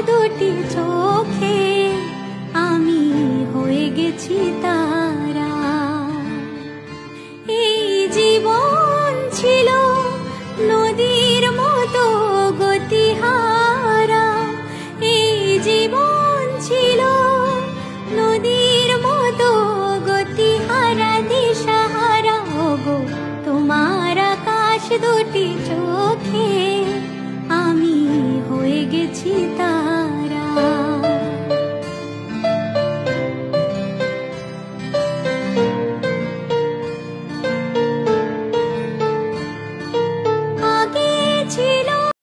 দুটি চোখে আমি হয়ে গেছি তারা। এই জীবন ছিল নদীর মতো গতিহারা, এই জীবন ছিল নদীর মতো গতিহারা দিশাহারা। ওগো তোমার আকাশ দুটি চোখে আমি হয়ে গেছি তারা।